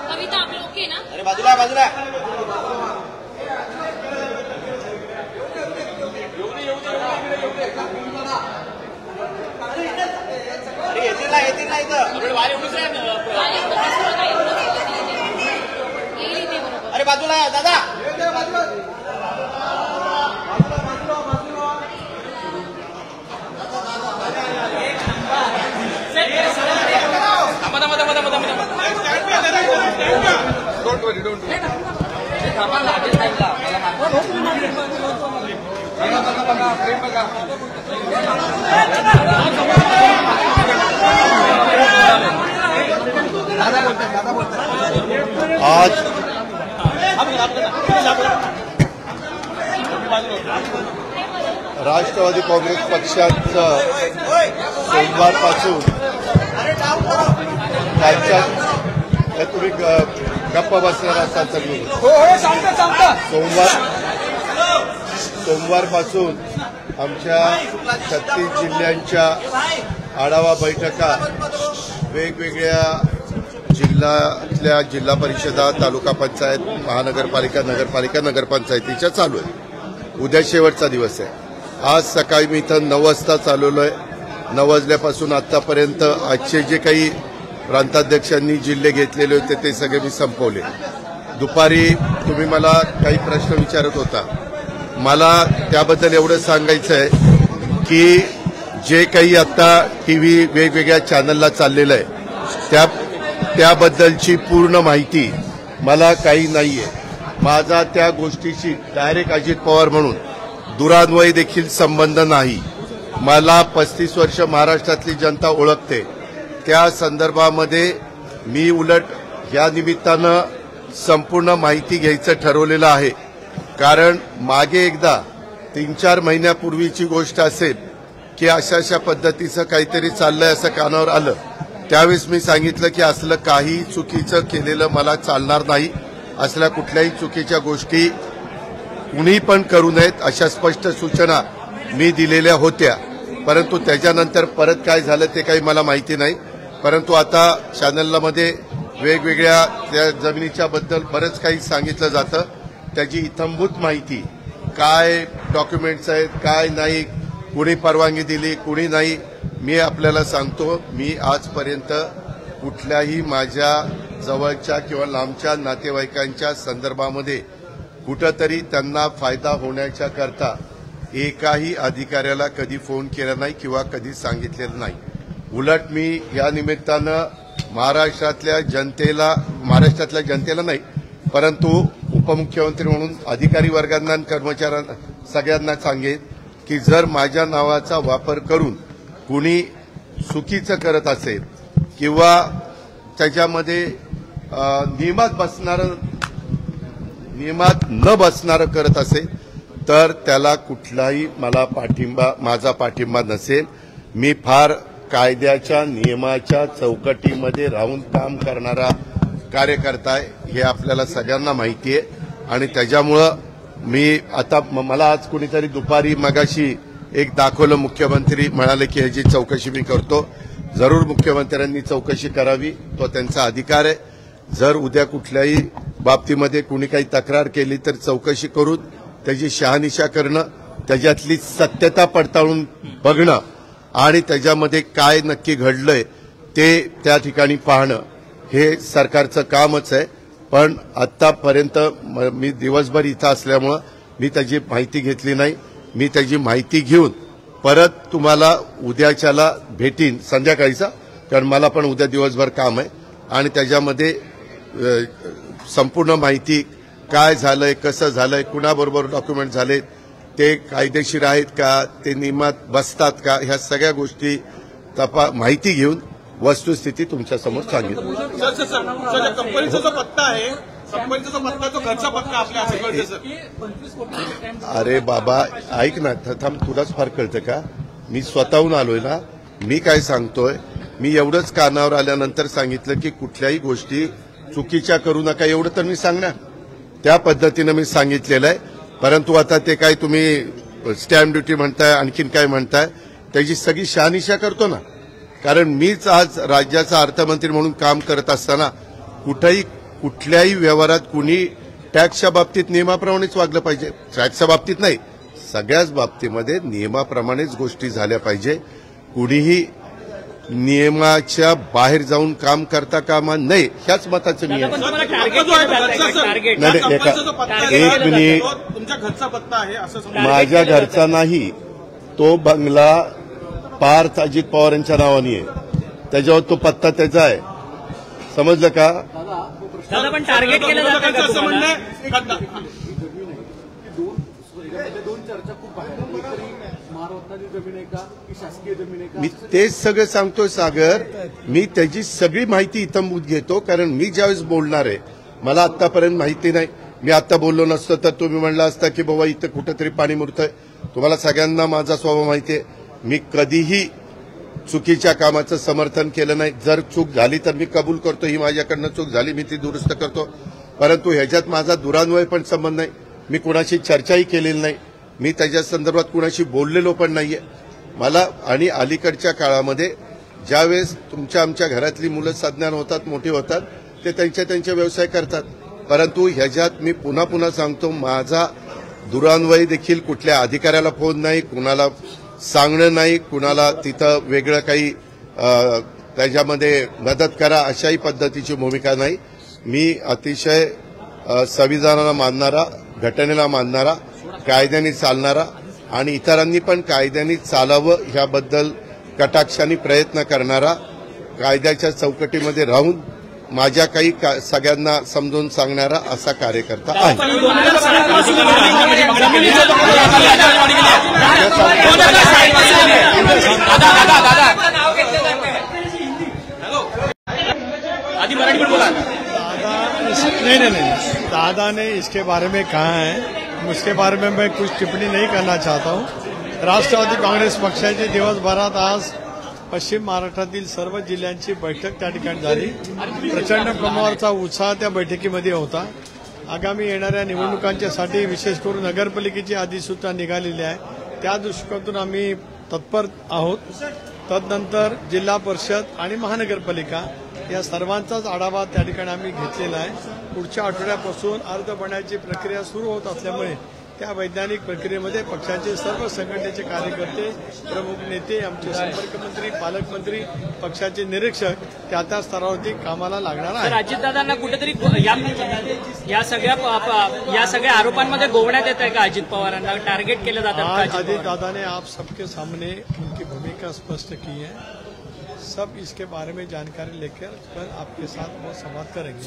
कविता आप लोग के ना अरे बाजूला बाजूला अरे येतील ना इथं अरे बाजूला दादा आज राष्ट्रवादी काँग्रेस पक्षाचं सोमवारपासून राज्यात तुम्ही गप्पा बसणार असाल तर सोमवारपासून आमच्या 36 जिल्ह्यांच्या आढावा बैठका वेगवेगळ्या जिल्ह्यातल्या जिल्हा परिषदा, तालुका पंचायत, महानगरपालिका, नगरपालिका, नगरपंचायतीच्या चालू आहे. उद्या शेवटचा दिवस आहे. आज सकाळी मी इथं 9 वाजता चालवलो आहे. 9 वाजल्यापासून आतापर्यंत आजचे जे काही प्रांताध्यक्षांनी जिल्हे घेतलेले होते ते सगळे मी संपवले. दुपारी तुम्ही मला काही प्रश्न विचारत होता. मला त्याबद्दल एवढं सांगायचं आहे की जे काही आता टीव्ही वेगवेगळ्या चॅनलला चाललेलं आहे त्याबद्दलची पूर्ण माहिती मला काही नाहीये. माझा त्या गोष्टीशी डायरेक्ट अजित पवार म्हणून दुरान्वयी देखील संबंध नाही. मला 35 वर्ष महाराष्ट्रातली जनता ओळखते. त्या संदर्भामध्ये मी उलट या निमित्तानं संपूर्ण माहिती घ्यायचं ठरवलेलं आहे. कारण मागे एकदा 3-4 महिन्यापूर्वीची गोष्ट असेल की अशा पद्धतीचं काहीतरी चाललंय असं कानावर आलं. त्यावेळेस मी सांगितलं की असलं काही चुकीचं केलेलं मला चालणार नाही. असल्या कुठल्याही चुकीच्या गोष्टी कुणी पण करू नयेत अशा स्पष्ट सूचना मी दिलेल्या होत्या. परंतु त्याच्यानंतर परत काय झालं ते काही मला माहिती नाही. परंतु आता चॅनलमध्ये वेगवेगळ्या त्या जमिनीच्या बद्दल बरंच काही सांगितलं जातं. त्याची इत्थंभूत माहिती काय डॉक्युमेंट्स आहेत काय नाही, कुणी परवानगी दिली कुणी नाही, मी आपल्याला सांगतो. मी आजपर्यंत कुठल्याही माझ्या जवळच्या किंवा लांबच्या नातेवाईकांच्या संदर्भामध्ये कुठंतरी त्यांना फायदा होण्याच्या करता एकाही अधिकाऱ्याला कधी फोन केला नाही किंवा कधी सांगितलेलं नाही. उलट मी या निमित्तानं महाराष्ट्रातल्या जनतेला नाही परंतु उपमुख्यमंत्री म्हणून अधिकारी वर्गांना आणि कर्मचाऱ्यांना सगळ्यांना सांगेन की जर माझ्या नावाचा वापर करून कुणी चुकीचं करत असेल किंवा त्याच्यामध्ये नियमात न बसणारं करत असेल तर त्याला कुठलाही माझा पाठिंबा नसेल. मी फार कायद्याच्या नियमाच्या चौकटीमध्ये राहून काम करणारा कार्यकर्ता आहे हे आपल्याला सगळ्यांना माहिती आहे. आणि त्याच्यामुळं मी आता मला आज कुणीतरी दुपारी मगाशी एक दाखवलं, मुख्यमंत्री म्हणाले की ह्याची चौकशी मी करतो. जरूर मुख्यमंत्र्यांनी चौकशी करावी, तो त्यांचा अधिकार आहे. जर उद्या कुठल्याही बाबतीमध्ये कुणी काही तक्रार केली तर चौकशी करून त्याची शहानिशा करणं, त्याच्यातली सत्यता पडताळून बघणं आणि त्याच्यामध्ये काय नक्की घडलंय ते त्या ठिकाणी पाहणं हे सरकारचं कामच आहे. पण आतापर्यंत मी दिवसभर इथं असल्यामुळं मी त्याची माहिती घेतली नाही. मी त्याची माहिती घेऊन परत तुम्हाला उद्याच्याला भेटीन संध्याकाळीचा, कारण मला पण उद्या दिवसभर काम आहे आणि त्याच्यामध्ये संपूर्ण माहिती काय झालंय, कसं झालंय, कुणाबरोबर डॉक्युमेंट झाले, ते कायदेशीर आहेत का, ते नियमात बसतात का, ह्या सगळ्या गोष्टी माहिती घेऊन वस्तुस्थिती तुमच्या समोर सांगेन. कंपनीचा जो पत्ता आहे कंपनीचा पत्ता तो घरचा पत्ता आपल्या अरे बाबा ऐक ना, थांब, तुलाच फार कळतं का? मी स्वतःहून आलोय ना. मी काय सांगतोय, मी एवढंच कानावर आल्यानंतर सांगितलं की कुठल्याही गोष्टी चुकीच्या करू नका, एवढं तर मी सांगणार. त्या पद्धतीनं मी सांगितलेलं आहे. परंतु आता ते काय तुम्ही स्टॅम्प ड्युटी म्हणताय, आणखीन काय म्हणताय, त्याची सगळी शहानिशा करतो ना. कारण मीच आज राज्याचा अर्थमंत्री म्हणून काम करत असताना कुठल्याही व्यवहारात कुणी टॅक्सच्या बाबतीत नियमाप्रमाणेच वागलं पाहिजे. टॅक्सच्या बाबतीत नाही, सगळ्याच बाबतीमध्ये नियमाप्रमाणेच गोष्टी झाल्या पाहिजे. कुणीही नियमाच्या बाहेर जाऊन काम करता कामा नये, ह्याच मताचं मी आहे. एक मिनिट, तुमच्या घरचा पत्ता आहे असं समजा. माझ्या घरचा नाही, तो बंगला पार्थ अजित पवार यांच्या नावाने आहे, त्याच्यावर तो पत्ता त्याचा आहे. समजलं का? दादा पण टार्गेट केलं जातं का असं तुम्हाला? म्हणणं दोन चर्चा खूप बाहेर महाराष्ट्राची जमीन आहे का की शासकीय जमीन आहे का? मी तेच सगळं सांगतोय सागर. मी त्याची सगळी माहिती इथं घेतो, कारण मी ज्यावेळेस बोलणार आहे मला आतापर्यंत माहिती नाही. मी आता बोललो नसतो तर तुम्ही म्हणला असता की बाबा इथं कुठेतरी पाणी मुरतंय. तुम्हाला सगळ्यांना माझा स्वभाव माहिती आहे. मी कधीही चुकीच्या कामाचं समर्थन केलं नाही. जर चूक झाली तर मी कबूल करतो, ही माझ्याकडनं चूक झाली, मी ती दुरुस्त करतो. परंतु ह्याच्यात माझा दुरान्वय पण संबंध नाही. मी कुणाशी चर्चाही केलेली नाही. मी त्याच्या संदर्भात कुणाशी बोललेलो पण नाहीये. मला आणि अलीकडच्या काळामध्ये ज्यावेळेस आमच्या घरातली मुलं सज्ञान होतात, मोठी होतात, ते त्यांचे व्यवसाय करतात. परंतु ह्याच्यात मी पुन्हा पुन्हा सांगतो, माझा दुरान्वय देखील कुठल्या अधिकाऱ्याला फोन नाही, कुणाला सांगणं नाही, कुणाला तिथं वेगळं काही त्याच्यामध्ये मदत करा अशाही पद्धतीची भूमिका नाही. मी अतिशय संविधानाला मानणारा, घटनेला मानणारा, कायद्याने चालणारा आणि इतरांनी पण कायद्याने चालावं ह्याबद्दल कटाक्षाने प्रयत्न करणारा, कायद्याच्या चौकटीमध्ये राहून माझ्या काही सगळ्यांना समजून सांगणारा असा कार्यकर्ता आहे. आधी मराठी पण बोला. नहीं, दादा ने इसके बारे में कहा है, उसके बारे में मैं कुछ टिप्पणी नहीं करना चाहता हूँ. राष्ट्रवादी काँग्रेस पक्षाची दिवसभरात आज पश्चिम महाराष्ट्रातील सर्व जिल्ह्यांची बैठक त्या ठिकाणी झाली. प्रचंड प्रमाणावरचा उत्साह त्या बैठकीमध्ये होता. आगामी येणाऱ्या निवडणुकांच्यासाठी विशेष करून नगरपालिकेची अधिसूचना निघालेली आहे, त्या दृष्टिकोनातून आम्ही तत्पर आहोत. तदनंतर जिल्हा परिषद आणि महानगरपालिका या सर्वांचाच आढावा त्या ठिकाणी आम्ही घेतलेला आहे. पुढच्या आठवड्यापासून अर्ज भरण्याची प्रक्रिया सुरू होत असल्यामुळे त्या वैधानिक प्रक्रियेमध्ये पक्षाचे सर्व संघटनेचे कार्यकर्ते, प्रमुख नेते, आमचे संपर्कमंत्री, पालकमंत्री, पक्षाचे निरीक्षक त्या स्तरावरती कामाला लागणार आहे. अजितदादांना कुठेतरी या सगळ्या आरोपांमध्ये गोवण्यात येत आहे का? अजित पवारांना टार्गेट केलं जातं? आज अजितदादा ने आप सबके सामने उनकी भूमिका स्पष्ट की है. सब इसके बारे में जानकारी लेकर कल आपके साथ वो संवाद करेंगे.